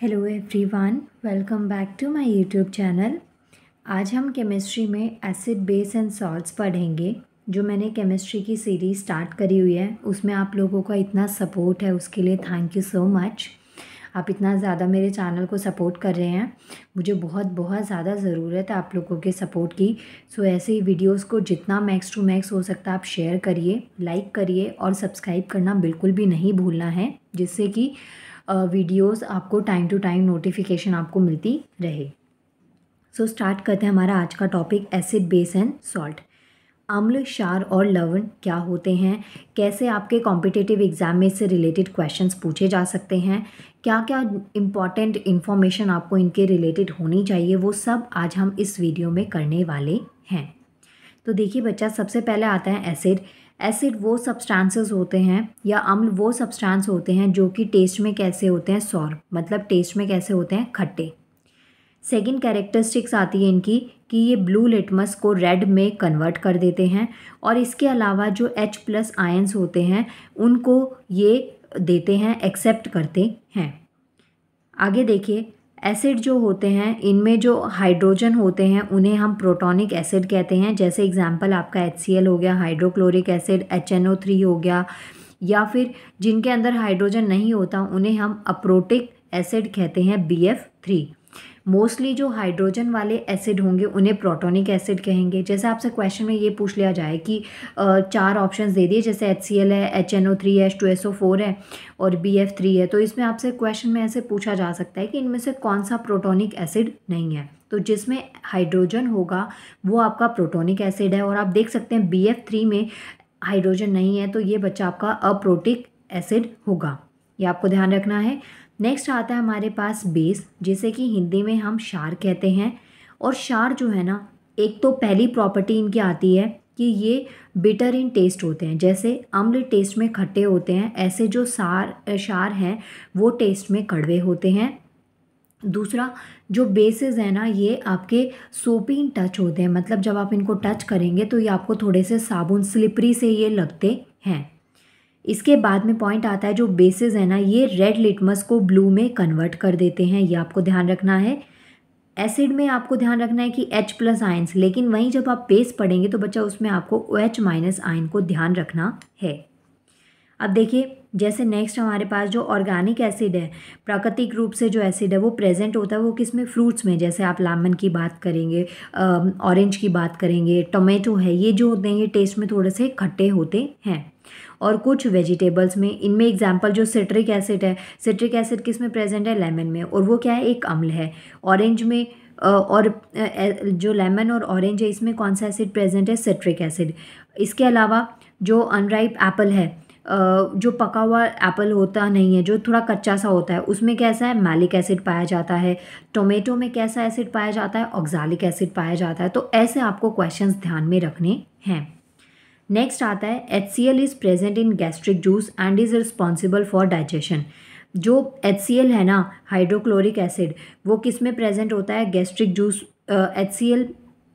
Hello everyone, welcome back to my YouTube channel. आज हम chemistry में एसिड बेस एंड सॉल्ट्स पढ़ेंगे। जो मैंने केमिस्ट्री की सीरीज़ स्टार्ट करी हुई है उसमें आप लोगों का इतना सपोर्ट है, उसके लिए थैंक यू सो मच। आप इतना ज़्यादा मेरे चैनल को सपोर्ट कर रहे हैं, मुझे बहुत बहुत ज़्यादा ज़रूरत है आप लोगों के सपोर्ट की। सो ऐसे ही वीडियोस को जितना मैक्स टू मैक्स हो सकता है आप शेयर करिए, लाइक करिए और सब्सक्राइब करना बिल्कुल भी नहीं भूलना है, जिससे कि वीडियोस आपको टाइम टू टाइम नोटिफिकेशन आपको मिलती रहे। सो स्टार्ट करते हैं हमारा आज का topic acid base and salt. अम्ल, क्षार और लवण क्या होते हैं, कैसे आपके कॉम्पिटिटिव एग्जाम में इससे रिलेटेड क्वेश्चंस पूछे जा सकते हैं, क्या क्या इंपॉर्टेंट इन्फॉर्मेशन आपको इनके रिलेटेड होनी चाहिए, वो सब आज हम इस वीडियो में करने वाले हैं। तो देखिए बच्चा, सबसे पहले आता है एसिड। एसिड वो सब्सटेंसेस होते हैं या अम्ल वो सब्सटेंस होते हैं जो कि टेस्ट में कैसे होते हैं, सॉर मतलब टेस्ट में कैसे होते हैं, खट्टे। सेकेंड कैरेक्टरिस्टिक्स आती है इनकी कि ये ब्लू लिटमस को रेड में कन्वर्ट कर देते हैं, और इसके अलावा जो H+ आयंस होते हैं उनको ये देते हैं, एक्सेप्ट करते हैं। आगे देखिए, एसिड जो होते हैं इनमें जो हाइड्रोजन होते हैं उन्हें हम प्रोटॉनिक एसिड कहते हैं। जैसे एग्जांपल आपका HCl हो गया, हाइड्रोक्लोरिक एसिड, HNO3 हो गया, या फिर जिनके अंदर हाइड्रोजन नहीं होता उन्हें हम अप्रोटिक एसिड कहते हैं, BF3। मोस्टली जो हाइड्रोजन वाले एसिड होंगे उन्हें प्रोटोनिक एसिड कहेंगे। जैसे आपसे क्वेश्चन में ये पूछ लिया जाए कि 4 ऑप्शंस दे दिए, जैसे HCl है, HNO3 है, H2SO4 है और BF3 है, तो इसमें आपसे क्वेश्चन में ऐसे पूछा जा सकता है कि इनमें से कौन सा प्रोटोनिक एसिड नहीं है। तो जिसमें हाइड्रोजन होगा वो आपका प्रोटोनिक एसिड है, और आप देख सकते हैं BF3 में हाइड्रोजन नहीं है, तो ये बच्चा आपका अप्रोटिक एसिड होगा, ये आपको ध्यान रखना है। नेक्स्ट आता है हमारे पास बेस, जिसे कि हिंदी में हम क्षार कहते हैं। और क्षार जो है ना, एक तो पहली प्रॉपर्टी इनकी आती है कि ये बिटर इन टेस्ट होते हैं। जैसे अम्ल टेस्ट में खट्टे होते हैं, ऐसे जो क्षार हैं वो टेस्ट में कड़वे होते हैं। दूसरा, जो बेसेस है ना, ये आपके सोपी इन टच होते हैं, मतलब जब आप इनको टच करेंगे तो ये आपको थोड़े से साबुन स्लिपरी से ये लगते हैं। इसके बाद में पॉइंट आता है, जो बेसिस है ना ये रेड लिटमस को ब्लू में कन्वर्ट कर देते हैं, ये आपको ध्यान रखना है। एसिड में आपको ध्यान रखना है कि H+ आयंस, लेकिन वहीं जब आप बेस पढ़ेंगे तो बच्चा उसमें आपको OH- आयन को ध्यान रखना है। अब देखिए, जैसे नेक्स्ट हमारे पास जो ऑर्गेनिक एसिड है, प्राकृतिक रूप से जो एसिड है वो प्रेजेंट होता है, वो किस में, फ्रूट्स में। जैसे आप लेमन की बात करेंगे, ऑरेंज की बात करेंगे, टोमेटो है, ये जो होते हैं ये टेस्ट में थोड़े से खट्टे होते हैं। और कुछ वेजिटेबल्स में, इनमें एग्जांपल जो सिट्रिक एसिड है, सिट्रिक एसिड किस में प्रेजेंट है, लेमन में, और वो क्या है, एक अम्ल है। ऑरेंज में और जो लेमन और ऑरेंज है इसमें कौन सा एसिड प्रेजेंट है, सिट्रिक एसिड। इसके अलावा जो अनराइप एप्पल है, जो पका हुआ एप्पल होता नहीं है, जो थोड़ा कच्चा सा होता है, उसमें कैसा है, मैलिक एसिड पाया जाता है। टोमेटो में कैसा एसिड पाया जाता है, ऑक्सैलिक एसिड पाया जाता है। तो ऐसे आपको क्वेश्चंस ध्यान में रखने हैं। नेक्स्ट आता है HCl is present in gastric juice and is responsible for digestion. जो HCl है ना, हाइड्रोक्लोरिक एसिड, वो किस में प्रेजेंट होता है, गैस्ट्रिक जूस, HCl,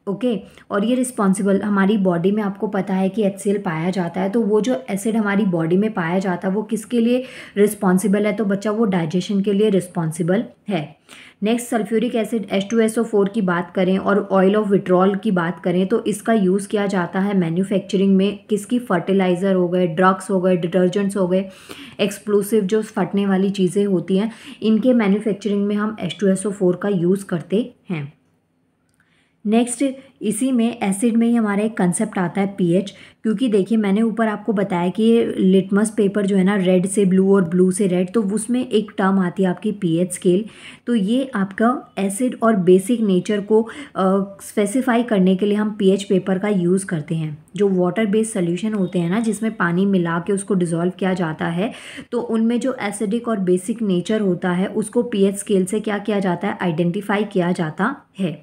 ओके। और ये रिस्पॉन्सिबल, हमारी बॉडी में आपको पता है कि HCl पाया जाता है, तो वो जो एसिड हमारी बॉडी में पाया जाता है वो किसके लिए रिस्पॉन्सिबल है, तो बच्चा वो डाइजेशन के लिए रिस्पॉन्सिबल है। नेक्स्ट, सल्फ्यूरिक एसिड H2SO4 की बात करें और ऑयल ऑफ विट्रॉल की बात करें तो इसका यूज़ किया जाता है मैन्युफैक्चरिंग में, किसकी, फर्टिलाइज़र हो गए, ड्रग्स हो गए, डिटर्जेंट्स हो गए, एक्सप्लोसिव जो फटने वाली चीज़ें होती हैं, इनके मैन्युफैक्चरिंग में हम H2SO4 का यूज़ करते हैं। नेक्स्ट, इसी में एसिड में ही हमारा एक कंसेप्ट आता है pH, क्योंकि देखिए मैंने ऊपर आपको बताया कि ये लिटमस पेपर जो है ना, रेड से ब्लू और ब्लू से रेड, तो उसमें एक टर्म आती है आपकी pH स्केल। तो ये आपका एसिड और बेसिक नेचर को स्पेसिफाई करने के लिए हम pH पेपर का यूज़ करते हैं। जो वाटर बेस्ड सोल्यूशन होते हैं ना, जिसमें पानी मिला के उसको डिज़ोल्व किया जाता है, तो उनमें जो एसिडिक और बेसिक नेचर होता है उसको pH स्केल से क्या किया जाता है, आइडेंटिफाई किया जाता है।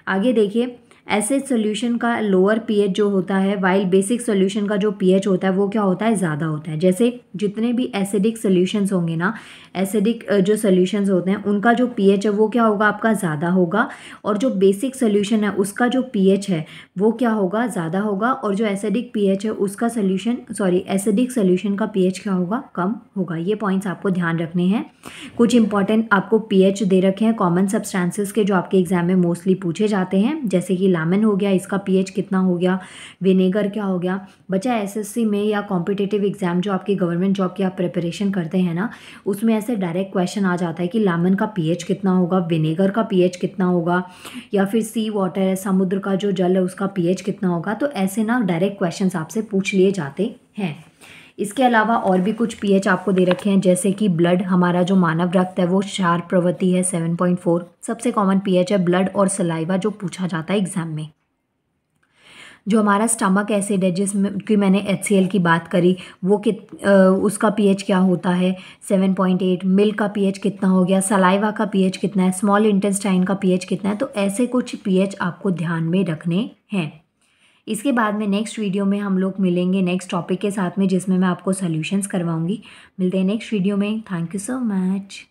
आगे देखिए, एसिड सोल्यूशन का लोअर पीएच जो होता है, वाइल बेसिक सोल्यूशन का जो पीएच होता है वो क्या होता है, ज़्यादा होता है। जैसे जितने भी एसिडिक सोल्यूशंस होंगे ना, एसिडिक जो सोल्यूशंस होते हैं उनका जो पीएच है वो क्या होगा, आपका ज़्यादा होगा, और जो बेसिक सोल्यूशन है उसका जो पीएच है वो क्या होगा, ज़्यादा होगा, और जो एसिडिक पीएच है उसका एसिडिक सोल्यूशन का पीएच क्या होगा, कम होगा। ये पॉइंट्स आपको ध्यान रखने हैं। कुछ इंपॉर्टेंट आपको पीएच दे रखे हैं कॉमन सब्सटेंसेस के, जो आपके एग्जाम में मोस्टली पूछे जाते हैं, जैसे कि लेमन हो गया, इसका पीएच कितना हो गया, विनेगर क्या हो गया। बच्चा एसएससी में या कॉम्पिटिटिव एग्जाम जो आपकी गवर्नमेंट जॉब की आप प्रिपरेशन करते हैं ना, उसमें ऐसे डायरेक्ट क्वेश्चन आ जाता है कि लेमन का पीएच कितना होगा, विनेगर का पीएच कितना होगा, या फिर सी वाटर है, समुद्र का जो जल है उसका पीएच कितना होगा। तो ऐसे ना डायरेक्ट क्वेश्चन आपसे पूछ लिए जाते हैं। इसके अलावा और भी कुछ पीएच आपको दे रखे हैं, जैसे कि ब्लड, हमारा जो मानव रक्त है वो क्षार प्रवृत्ति है 7.4, सबसे कॉमन पीएच है ब्लड, और सलाइवा जो पूछा जाता है एग्जाम में। जो हमारा स्टमक एसिड है, जिसमें कि मैंने HCl की बात करी, वो उसका पीएच क्या होता है, 7.8। मिल्क का पीएच कितना हो गया, सलाइवा का पीएच कितना है, स्मॉल इंटेस्टाइन का पीएच कितना है। तो ऐसे कुछ पीएच आपको ध्यान में रखने हैं। इसके बाद में नेक्स्ट वीडियो में हम लोग मिलेंगे नेक्स्ट टॉपिक के साथ में, जिसमें मैं आपको सॉल्यूशंस करवाऊंगी। मिलते हैं नेक्स्ट वीडियो में। Thank you so much.